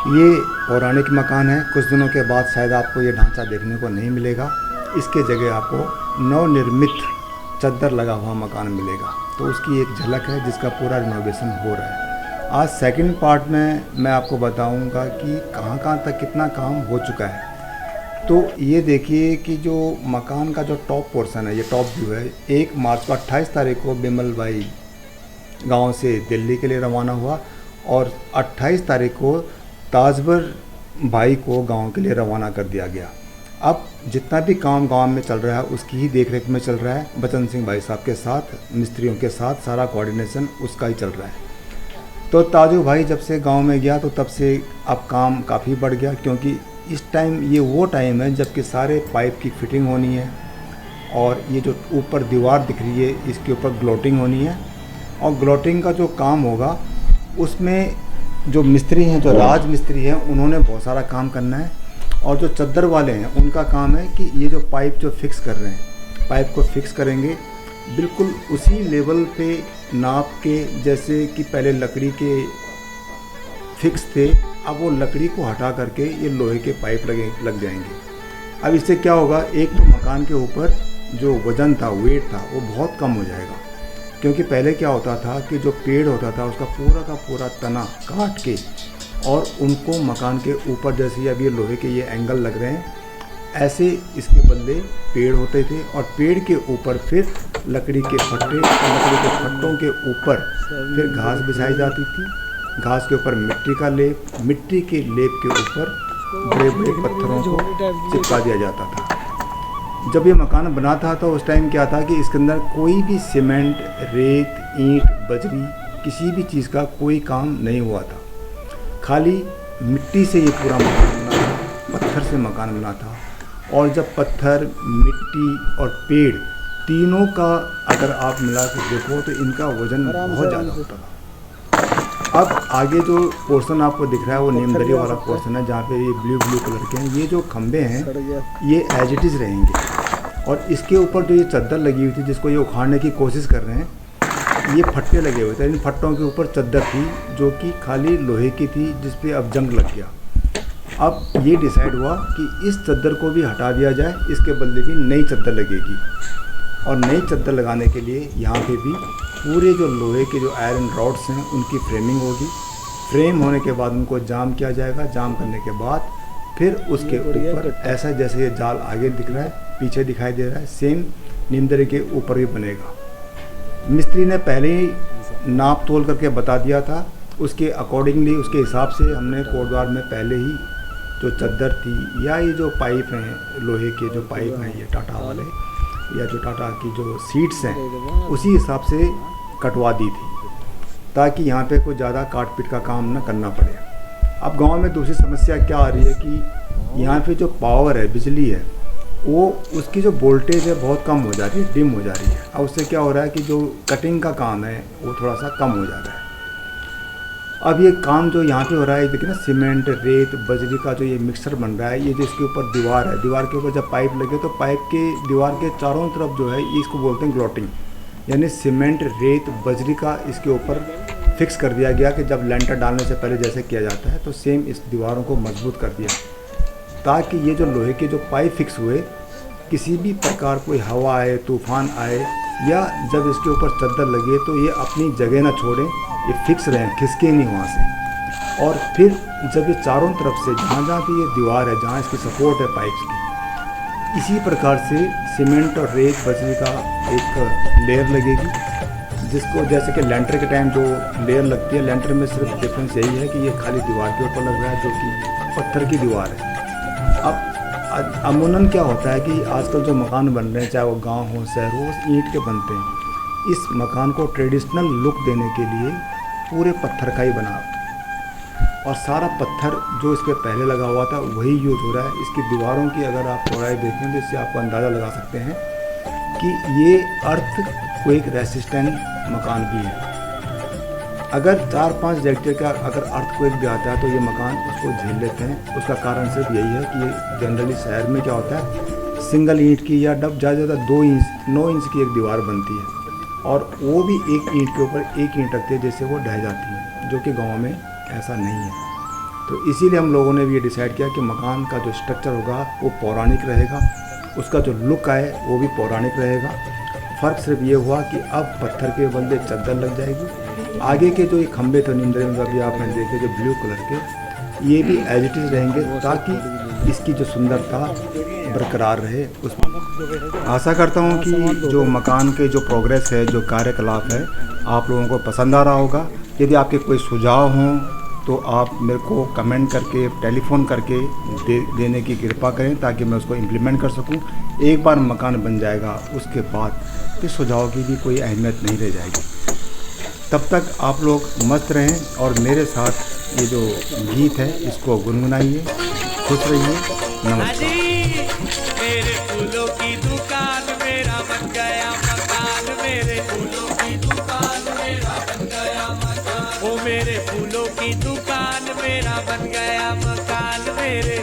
ये पौराणिक मकान है। कुछ दिनों के बाद शायद आपको ये ढांचा देखने को नहीं मिलेगा। इसके जगह आपको नवनिर्मित चद्दर लगा हुआ मकान मिलेगा। तो उसकी एक झलक है जिसका पूरा रिनोवेशन हो रहा है। आज सेकंड पार्ट में मैं आपको बताऊंगा कि कहाँ तक कितना काम हो चुका है। तो ये देखिए कि जो मकान का जो टॉप पोर्शन है, ये टॉप व्यू है। 1 मार्च को 28 तारीख को बिमल भाई गांव से दिल्ली के लिए रवाना हुआ और 28 तारीख को ताजवर भाई को गांव के लिए रवाना कर दिया गया। अब जितना भी काम गांव में चल रहा है उसकी ही देखरेख में चल रहा है। बचन सिंह भाई साहब के साथ, मिस्त्रियों के साथ सारा कोऑर्डिनेशन उसका ही चल रहा है। तो ताजू भाई जब से गांव में गया तो तब से अब काम काफ़ी बढ़ गया, क्योंकि इस टाइम ये वो टाइम है जबकि सारे पाइप की फिटिंग होनी है और ये जो ऊपर दीवार दिख रही है इसके ऊपर ग्लोटिंग होनी है। और ग्लोटिंग का जो काम होगा उसमें जो मिस्त्री हैं, जो राज मिस्त्री हैं, उन्होंने बहुत सारा काम करना है। और जो चद्दर वाले हैं उनका काम है कि ये जो पाइप जो फिक्स कर रहे हैं, पाइप को फिक्स करेंगे बिल्कुल उसी लेवल पे नाप के, जैसे कि पहले लकड़ी के फिक्स थे, अब वो लकड़ी को हटा करके ये लोहे के पाइप लग जाएंगे। अब इससे क्या होगा, एक तो मकान के ऊपर जो वज़न था, वेट था, वो बहुत कम हो जाएगा। क्योंकि पहले क्या होता था कि जो पेड़ होता था उसका पूरा का पूरा तना काट के और उनको मकान के ऊपर, जैसे अभी ये लोहे के ये एंगल लग रहे हैं, ऐसे इसके बदले पेड़ होते थे और पेड़ के ऊपर फिर लकड़ी के फट्टे और लकड़ी के फट्टों के ऊपर फिर घास बिछाई जाती थी। घास के ऊपर मिट्टी का लेप, मिट्टी के लेप के ऊपर बड़े बड़े पत्थरों को चिपका दिया जाता था। जब ये मकान बना था तो उस टाइम क्या था कि इसके अंदर कोई भी सीमेंट, रेत, ईंट, बजरी, किसी भी चीज़ का कोई काम नहीं हुआ था। खाली मिट्टी से ये पूरा मकान बना था, पत्थर से मकान बना था। और जब पत्थर, मिट्टी और पेड़ तीनों का अगर आप मिला के देखो तो इनका वजन बहुत ज़्यादा होता था। अब आगे जो पोर्शन आपको दिख रहा है वो नीमदरी वाला पोर्शन है, जहाँ पे ये ब्लू कलर के हैं। ये जो खंबे हैं ये एज इट इज़ रहेंगे और इसके ऊपर जो ये चद्दर लगी हुई थी जिसको ये उखाड़ने की कोशिश कर रहे हैं, ये फट्टे लगे हुए थे। इन फट्टों के ऊपर चद्दर थी जो कि खाली लोहे की थी, जिस पे अब जंग लग गया। अब ये डिसाइड हुआ कि इस चद्दर को भी हटा दिया जाए, इसके बदले भी नई चद्दर लगेगी। और नई चद्दर लगाने के लिए यहाँ पे भी पूरे जो लोहे के जो आयरन रॉड्स हैं उनकी फ्रेमिंग होगी। फ्रेम होने के बाद उनको जाम किया जाएगा। जाम करने के बाद फिर उसके ऊपर ऐसा, जैसे ये जाल आगे दिख रहा है, पीछे दिखाई दे रहा है, सेम नीमदरी के ऊपर भी बनेगा। मिस्त्री ने पहले ही नाप तोल करके बता दिया था, उसके अकॉर्डिंगली, उसके हिसाब से हमने कोटद्वार में पहले ही जो चद्दर थी या ये जो पाइप हैं, लोहे के जो पाइप हैं, ये टाटा वाले या जो टाटा की जो सीट्स हैं, उसी हिसाब से कटवा दी थी ताकि यहाँ पे कोई ज़्यादा काट पीट का काम ना करना पड़े। अब गांव में दूसरी समस्या क्या आ रही है कि यहाँ पे जो पावर है, बिजली है, वो उसकी जो वोल्टेज है बहुत कम हो जा रही है, डिम हो जा रही है। अब उससे क्या हो रहा है कि जो कटिंग का काम है वो थोड़ा सा कम हो जा रहा है। अब ये काम जो यहाँ पे हो रहा है, देखिए ना, सीमेंट, रेत, बजरी का जो ये मिक्सचर बन रहा है, ये जो इसके ऊपर दीवार है, दीवार के ऊपर जब पाइप लगे तो पाइप के दीवार के चारों तरफ जो है इसको बोलते हैं ग्लोटिंग, यानी सीमेंट, रेत, बजरी का इसके ऊपर फिक्स कर दिया गया कि जब लेंटर डालने से पहले जैसे किया जाता है तो सेम इस दीवारों को मजबूत कर दिया, ताकि ये जो लोहे के जो पाइप फिक्स हुए, किसी भी प्रकार कोई हवा आए, तूफान आए या जब इसके ऊपर चद्दर लगे तो ये अपनी जगह ना छोड़ें, ये फिक्स रहें, खिसके नहीं वहाँ से। और फिर जब ये चारों तरफ से जहाँ जहाँ पे ये दीवार है, जहाँ इसकी सपोर्ट है पाइप्स की, इसी प्रकार से सीमेंट और रेत, बजरी का एक लेयर लगेगी, जिसको जैसे कि लेंटर के टाइम जो लेयर लगती है, लेंटर में सिर्फ डिफरेंस यही है कि ये खाली दीवार के ऊपर लग रहा है जो कि पत्थर की दीवार है। अब अमूमन क्या होता है कि आजकल जो मकान बन रहे हैं, चाहे वो गांव हो, शहर हो, ईंट के बनते हैं। इस मकान को ट्रेडिशनल लुक देने के लिए पूरे पत्थर का ही बना और सारा पत्थर जो इस पर पहले लगा हुआ था वही यूज हो रहा है। इसकी दीवारों की अगर आप चौड़ाई देखें तो इससे आपको अंदाज़ा लगा सकते हैं कि ये अर्थ क्वेक रेसिस्टेंट मकान भी है। अगर 4-5 रिएक्टर का अगर अर्थक्वेक भी आता है तो ये मकान उसको झेल लेते हैं। उसका कारण सिर्फ यही है कि ये जनरली शहर में क्या होता है, सिंगल ईंट की या डब ज़्यादा 9 इंच की एक दीवार बनती है और वो भी एक ईंट के ऊपर एक ईंट रखते हैं जिससे वो ढह जाती है, जो कि गांव में ऐसा नहीं है। तो इसीलिए हम लोगों ने भी ये डिसाइड किया कि मकान का जो स्ट्रक्चर होगा वो पौराणिक रहेगा, उसका जो लुक आए वो भी पौराणिक रहेगा। फ़र्क सिर्फ ये हुआ कि अब पत्थर के बदले चद्दर लग जाएगी। आगे के जो ये खंभे थे नींदरे में अभी आपने देखे जो ब्लू कलर के, ये भी एज इट इज़ रहेंगे ताकि इसकी जो सुंदरता बरकरार रहे। उसमें आशा करता हूँ कि जो मकान के जो प्रोग्रेस है, जो कार्यकलाप है, आप लोगों को पसंद आ रहा होगा। यदि आपके कोई सुझाव हों तो आप मेरे को कमेंट करके, टेलीफ़ोन करके देने की कृपा करें ताकि मैं उसको इम्प्लीमेंट कर सकूं। एक बार मकान बन जाएगा उसके बाद फिर सुझाव की भी कोई अहमियत नहीं रह जाएगी। तब तक आप लोग मस्त रहें और मेरे साथ ये जो गीत है इसको गुनगुनाइए। खुश रहिए। नमस्कार। मेरे फूलों की दुकान मेरा बन गया मकान, मेरे फूलों की दुकान मेरा बन गया मकान, ओ मेरे फूलों की दुकान मेरा बन गया मकान, मेरे